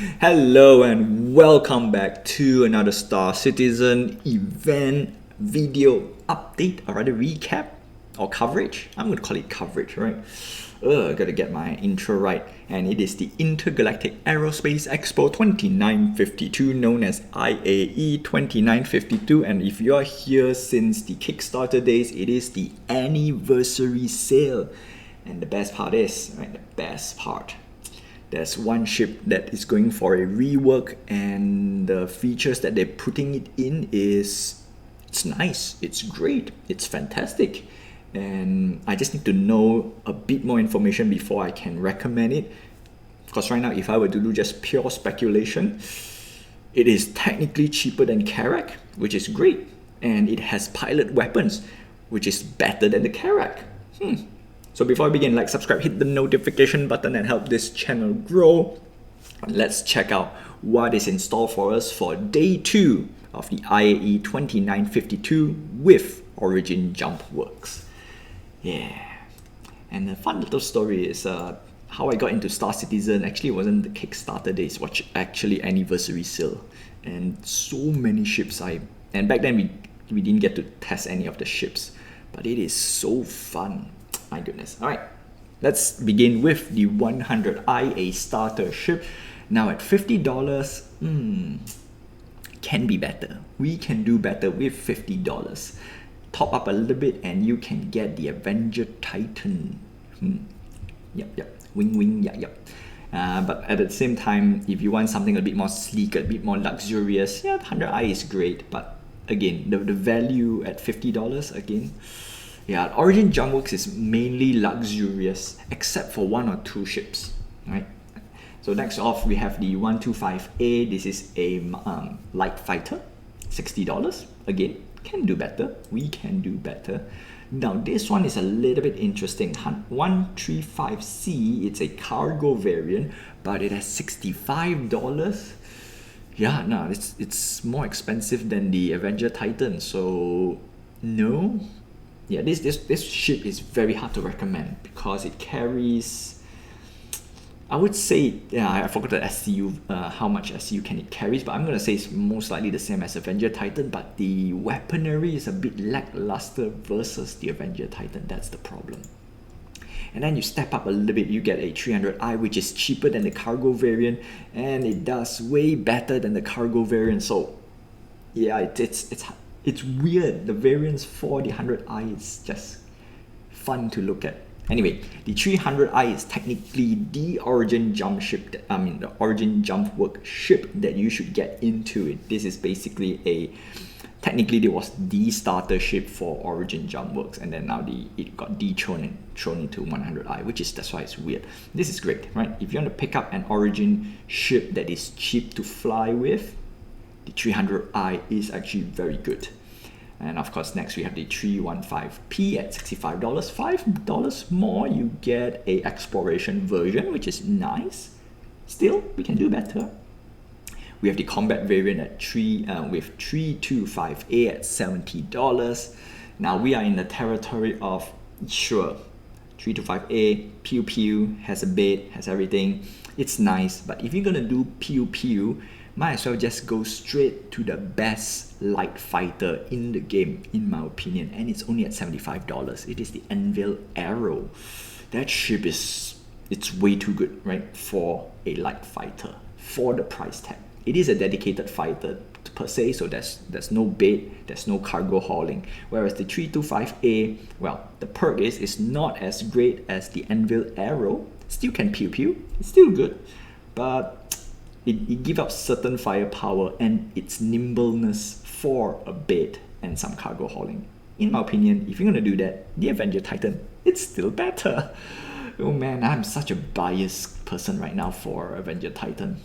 Hello and welcome back to another Star Citizen event video update, or rather recap or coverage. I'm going to call it coverage, right? I gotta get my intro right. And it is the Intergalactic Aerospace Expo 2952, known as IAE 2952. And if you're here since the Kickstarter days, it is the anniversary sale. And the best part is, right, the best part, there's one ship that is going for a rework, and the features that they're putting it in it's nice, it's great, it's fantastic. And I just need to know a bit more information before I can recommend it. Because right now, if I were to do just pure speculation, it is technically cheaper than Karak, which is great. And it has pilot weapons, which is better than the Karak. So before I begin, like, subscribe, hit the notification button and help this channel grow. Let's check out what is in store for us for day 2 of the IAE 2952 with Origin Jumpworks. Yeah. And a fun little story is how I got into Star Citizen. Actually, it wasn't the Kickstarter days, it was actually anniversary sale. And so many ships and back then we didn't get to test any of the ships. But it is so fun. My goodness. All right, let's begin with the 100IA starter ship. Now at $50, can be better. We can do better with $50. Top up a little bit and you can get the Avenger Titan. Yep. Wing, yep. But at the same time, if you want something a bit more sleek, a bit more luxurious, yeah, 100i is great. But again, the value at $50, again, yeah, Origin Jumpworks is mainly luxurious, except for 1 or 2 ships, right? So next off, we have the 125A. This is a light fighter, $60. Again, can do better. We can do better. Now this one is a little bit interesting. 135C, it's a cargo variant, but it has $65. Yeah, no, it's more expensive than the Avenger Titan. So no. Yeah, this ship is very hard to recommend because it carries, I would say, yeah, I forgot the SCU, how much SCU can it carries, but I'm going to say it's most likely the same as Avenger Titan, but the weaponry is a bit lackluster versus the Avenger Titan. That's the problem. And then you step up a little bit, you get a 300i, which is cheaper than the cargo variant, and it does way better than the cargo variant. So yeah, it's weird. The variance for the 100i is just fun to look at. Anyway, the 300i is technically the Origin the Origin Jumpworks ship that you should get into it. This is basically technically it was the starter ship for Origin Jumpworks, and then now it got dethroned and thrown into 100i, that's why it's weird. This is great, right? If you want to pick up an Origin ship that is cheap to fly with, the 300i is actually very good. And of course, next we have the 315P at $65. $5 more, you get a exploration version, which is nice. Still, we can do better. We have the combat variant at with 325A at $70. Now we are in the territory of, sure, 325A, pew pew, has a bed, has everything. It's nice, but if you're gonna do pew pew, might as well just go straight to the best light fighter in the game, in my opinion, and it's only at $75. It is the Enlist Arrow. That ship it's way too good, right, for a light fighter, for the price tag. It is a dedicated fighter per se, so there's no bait, there's no cargo hauling. Whereas the 325A, well, the perk is it's not as great as the Enlist Arrow. Still can pew pew, it's still good, but it gives up certain firepower and its nimbleness for a bait and some cargo hauling. In my opinion, if you're going to do that, the Avenger Titan, it's still better. Oh man, I'm such a biased person right now for Avenger Titan.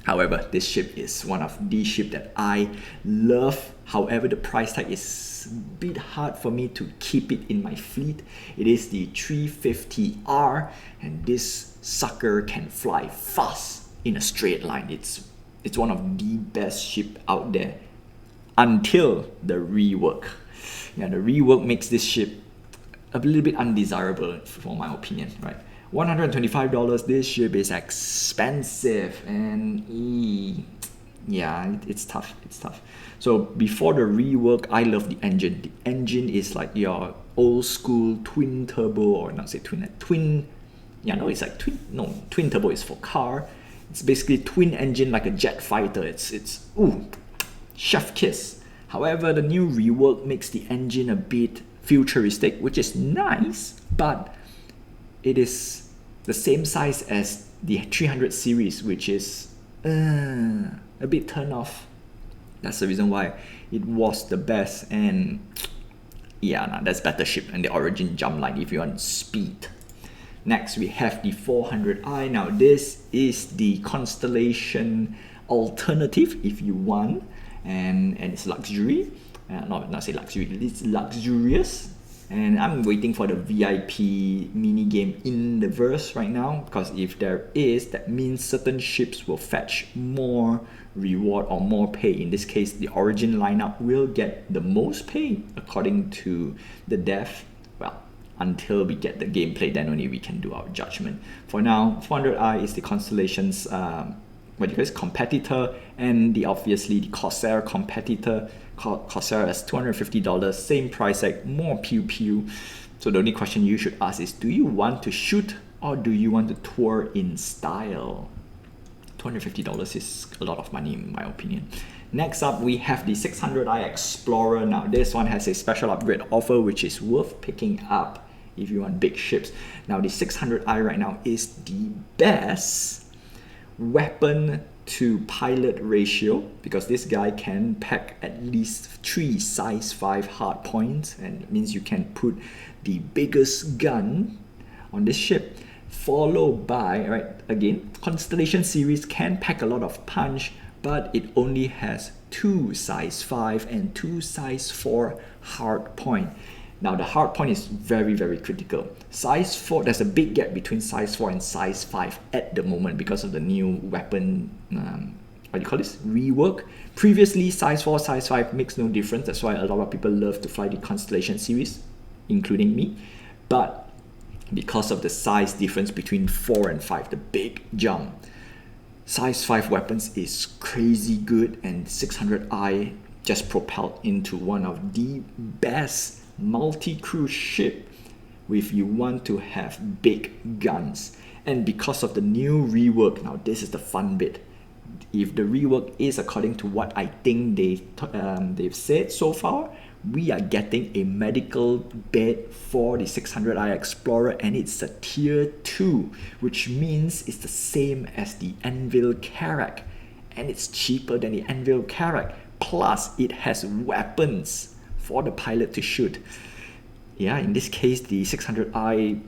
However, this ship is one of the ships that I love. However, the price tag is a bit hard for me to keep it in my fleet. It is the 350R, and this sucker can fly fast in a straight line. It's one of the best ship out there until the rework. Yeah, the rework makes this ship a little bit undesirable for my opinion, right? $125, this ship is expensive, and yeah, it's tough. It's tough. So before the rework, I love the engine. The engine is like your old school twin turbo, or not say twin. Yeah, no, it's like twin turbo is for car. It's basically twin engine like a jet fighter. It's chef kiss. However, the new rework makes the engine a bit futuristic, which is nice, but it is the same size as the 300 series, which is a bit turned off. That's the reason why it was the best, and yeah, nah, that's better ship than the Origin jump line if you want speed. Next, we have the 400i. Now, this is the Constellation alternative if you want, and it's luxury. Not say luxury, it's luxurious. And I'm waiting for the VIP mini game in the verse right now, because if there is, that means certain ships will fetch more reward or more pay. In this case, the Origin lineup will get the most pay according to the dev. Well, until we get the gameplay, then only we can do our judgment. For now, 400i is the Constellation's competitor, and obviously the Corsair competitor. Corsair is $250, same price tag, more pew pew. So the only question you should ask is, do you want to shoot or do you want to tour in style? $250 is a lot of money in my opinion. Next up, we have the 600i Explorer. Now this one has a special upgrade offer which is worth picking up if you want big ships. Now the 600i right now is the best weapon to pilot ratio, because this guy can pack at least 3 size 5 hard points, and it means you can put the biggest gun on this ship, followed by, right, again, Constellation series can pack a lot of punch, but it only has 2 size 5 and 2 size 4 hard point. Now the hard point is very, very critical. Size 4, there's a big gap between size 4 and size 5 at the moment because of the new weapon, rework. Previously, size 4, size 5 makes no difference. That's why a lot of people love to fly the Constellation series, including me. But because of the size difference between 4 and 5, the big jump, size 5 weapons is crazy good, and 600i just propelled into one of the best multi-crew ship if you want to have big guns. And because of the new rework, now this is the fun bit. If the rework is according to what I think they've said so far, we are getting a medical bed for the 600i Explorer, and it's a tier 2, which means it's the same as the Anvil Carrack, and it's cheaper than the Anvil Carrack, plus it has weapons for the pilot to shoot. Yeah, in this case, the 600i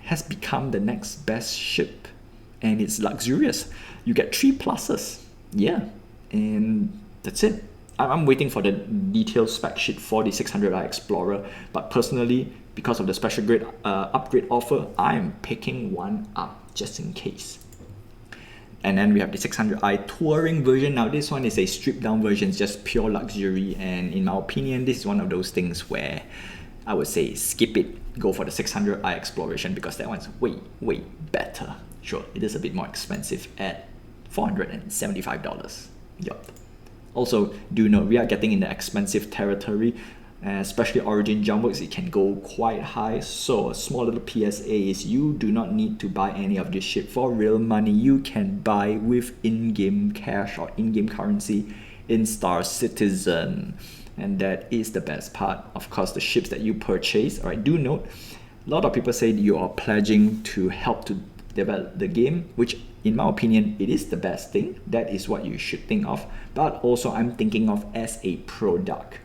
has become the next best ship, and it's luxurious. You get 3 pluses, yeah, and that's it. I'm waiting for the detailed spec sheet for the 600i Explorer, but personally, because of the special grade upgrade offer, I'm picking one up just in case. And then we have the 600i Touring version. Now this one is a stripped down version, it's just pure luxury, and in my opinion, this is one of those things where I would say skip it, go for the 600i Exploration, because that one's way, way better. Sure, it is a bit more expensive at $475. Yup. Also, do note, we are getting in the expensive territory, especially Origin Jumpworks, it can go quite high. So a small little PSA is, you do not need to buy any of this shit for real money. You can buy with in-game cash or in-game currency in Star Citizen. And that is the best part. Of course, the ships that you purchase, alright, do note, a lot of people say you are pledging to help to develop the game, which in my opinion, it is the best thing. That is what you should think of. But also I'm thinking of as a product,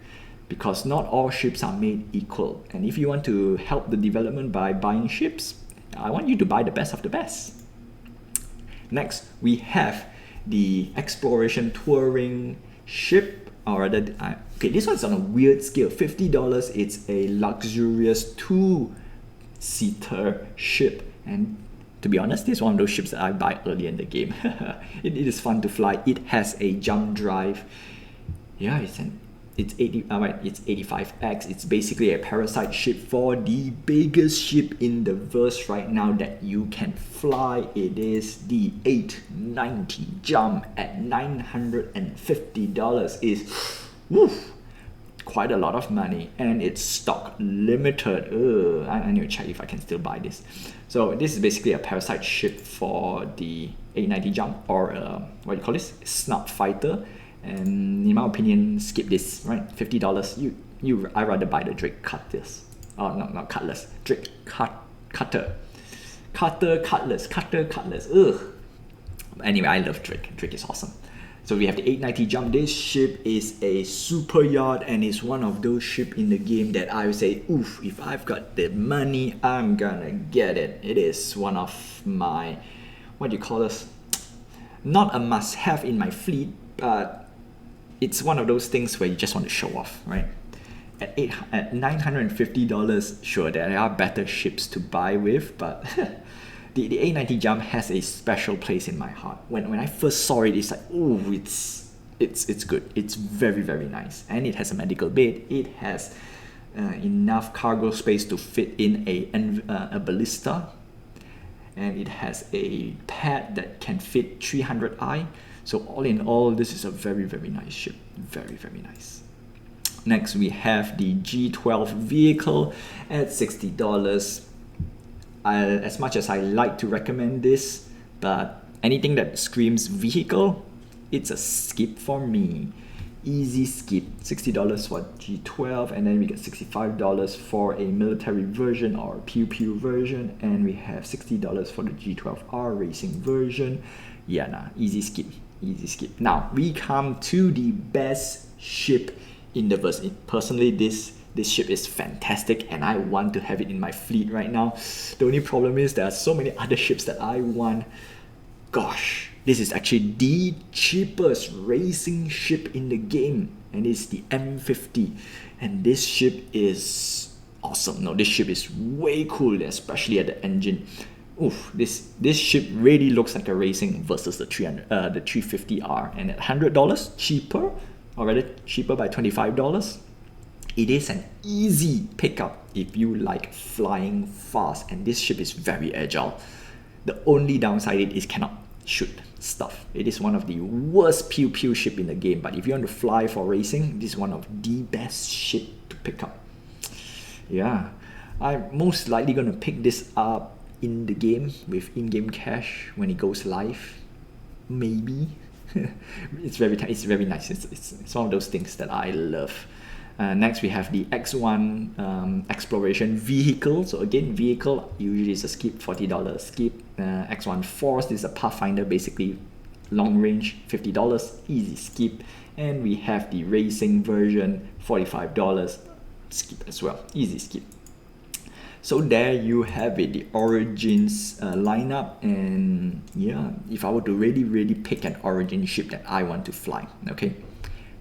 because not all ships are made equal. And if you want to help the development by buying ships, I want you to buy the best of the best. Next, we have the Exploration Touring ship, or rather, okay, this one's on a weird scale, $50. It's a luxurious 2-seater ship, and to be honest, this is one of those ships that I buy early in the game. it is fun to fly. It has a jump drive. Yeah, it's 85X. It's basically a parasite ship for the biggest ship in the verse right now that you can fly. It is the 890 Jump at $950. Is woof, quite a lot of money, and it's stock limited. I need to check if I can still buy this. So this is basically a parasite ship for the 890 Jump, or what do you call this? Snout fighter. And in my opinion, skip this, right? $50. I rather buy the Drake Cutters. Oh, no, not Cutlass. Drake Cutter. Cutlass. Ugh. Anyway, I love Drake. Drake is awesome. So we have the 890 Jump. This ship is a super yacht, and it's one of those ships in the game that I would say, oof, if I've got the money, I'm gonna get it. It is one of my, what do you call this? Not a must-have in my fleet, but it's one of those things where you just want to show off, right? At $950, sure, there are better ships to buy with, but the 890 Jump has a special place in my heart. When I first saw it, it's like, oh, it's good. It's very, very nice. And it has a medical bed. It has enough cargo space to fit in a ballista. And it has a pad that can fit 300i. So all in all, this is a very, very nice ship. Very, very nice. Next, we have the G12 vehicle at $60. As much as I like to recommend this, but anything that screams vehicle, it's a skip for me. Easy skip. $60 for G12, and then we get $65 for a military version or pew pew version, and we have $60 for the G12R racing version. Yeah, nah, easy skip. Easy skip. Now we come to the best ship in the verse. Personally, this ship is fantastic, and I want to have it in my fleet right now. The only problem is there are so many other ships that I want. Gosh, this is actually the cheapest racing ship in the game, and it's the M50. And this ship is awesome. No, this ship is way cool, especially at the engine. Oof, this ship really looks like a racing versus the 350R, and at $100 cheaper, or rather cheaper by $25. It is an easy pickup if you like flying fast, and this ship is very agile. The only downside is cannot shoot stuff. It is one of the worst pew pew ship in the game, but if you want to fly for racing, this is one of the best ship to pick up. Yeah, I'm most likely gonna pick this up in the game with in-game cash when it goes live, maybe. It's very nice. It's one of those things that I love. Next, we have the X1 exploration vehicle. So again, vehicle usually is a skip, $40 skip. X1 Force, this is a Pathfinder, basically long range, $50, easy skip. And we have the racing version, $45, skip as well, easy skip. So there you have it, the Origins lineup. And yeah, if I were to really pick an Origin ship that I want to fly, okay,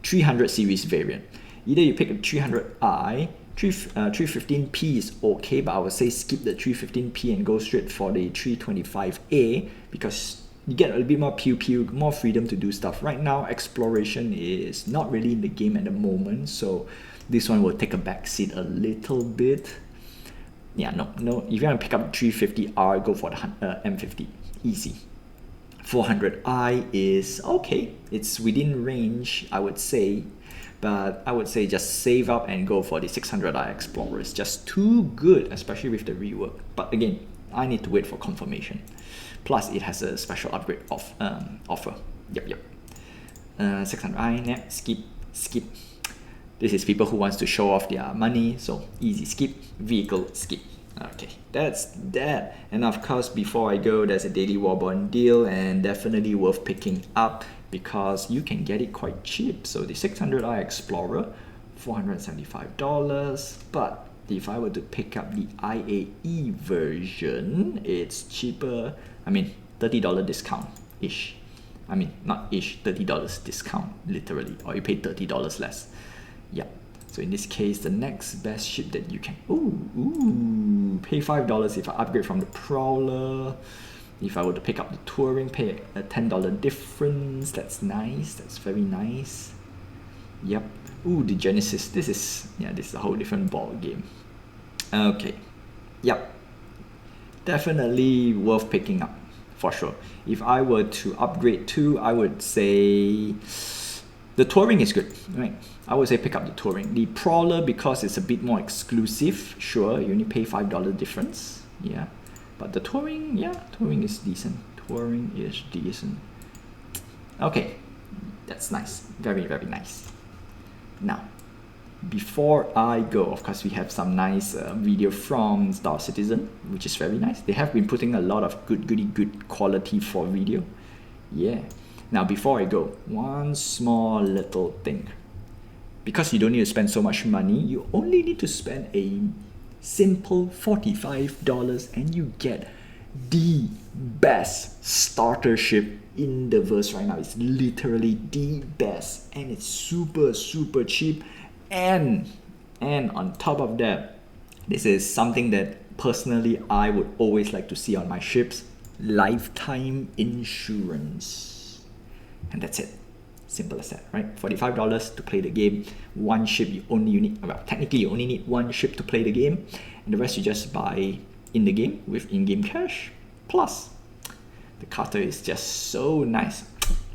300 series variant. Either you pick a 300i, 315p is okay, but I would say skip the 315p and go straight for the 325A, because you get a little bit more pew pew, more freedom to do stuff. Right now, exploration is not really in the game at the moment, so this one will take a backseat a little bit. Yeah, no. If you want to pick up 350R, go for the M50. Easy. 400i is okay. It's within range, I would say. But I would say just save up and go for the 600i Explorer. It's just too good, especially with the rework. But again, I need to wait for confirmation. Plus, it has a special upgrade offer. Yep. 600i, nah, skip. This is people who wants to show off their money, so easy skip, vehicle skip. Okay, that's that. And of course, before I go, there's a daily Warbond deal, and definitely worth picking up because you can get it quite cheap. So the 600i Explorer, $475, but if I were to pick up the IAE version, it's cheaper. I mean, $30 discount-ish. I mean, not ish, $30 discount, literally, or you pay $30 less. Yeah, so in this case, the next best ship that you can, pay $5 if I upgrade from the Prowler. If I were to pick up the Touring, pay a $10 difference. That's nice, that's very nice. Yep. Ooh, the Genesis. This is a whole different ball game. Okay. Yep. Definitely worth picking up, for sure. If I were to upgrade to, I would say the touring is good, right? I would say pick up the touring. The Prowler, because it's a bit more exclusive, sure, you only pay $5 difference. Yeah. But the touring, yeah, touring is decent. Touring is decent. Okay. That's nice. Very, very nice. Now, before I go, of course, we have some nice video from Star Citizen, which is very nice. They have been putting a lot of good quality for video. Yeah. Now, before I go, one small little thing. Because you don't need to spend so much money, you only need to spend a simple $45 and you get the best starter ship in the verse right now. It's literally the best, and it's super cheap. And on top of that, this is something that personally I would always like to see on my ships: lifetime insurance. And that's it. Simple as that, right? $45 to play the game. One ship you need, well, technically you only need one ship to play the game, and the rest you just buy in the game with in-game cash. Plus, the cutter is just so nice.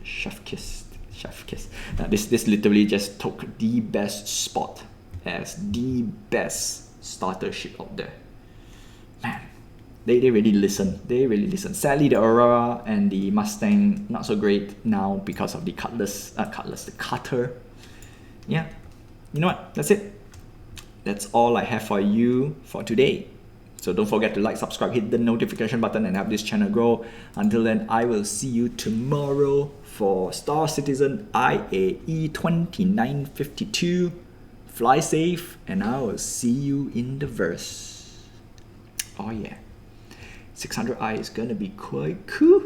Chef kiss. Now this literally just took the best spot as the best starter ship out there. Man, they really listen. Sadly, the Aurora and the Mustang not so great now because of the the cutter. Yeah, you know what? That's it. That's all I have for you for today. So don't forget to like, subscribe, hit the notification button, and help this channel grow. Until then, I will see you tomorrow for Star Citizen IAE 2952. Fly safe, and I will see you in the verse. Oh yeah. 600i is gonna be quite cool.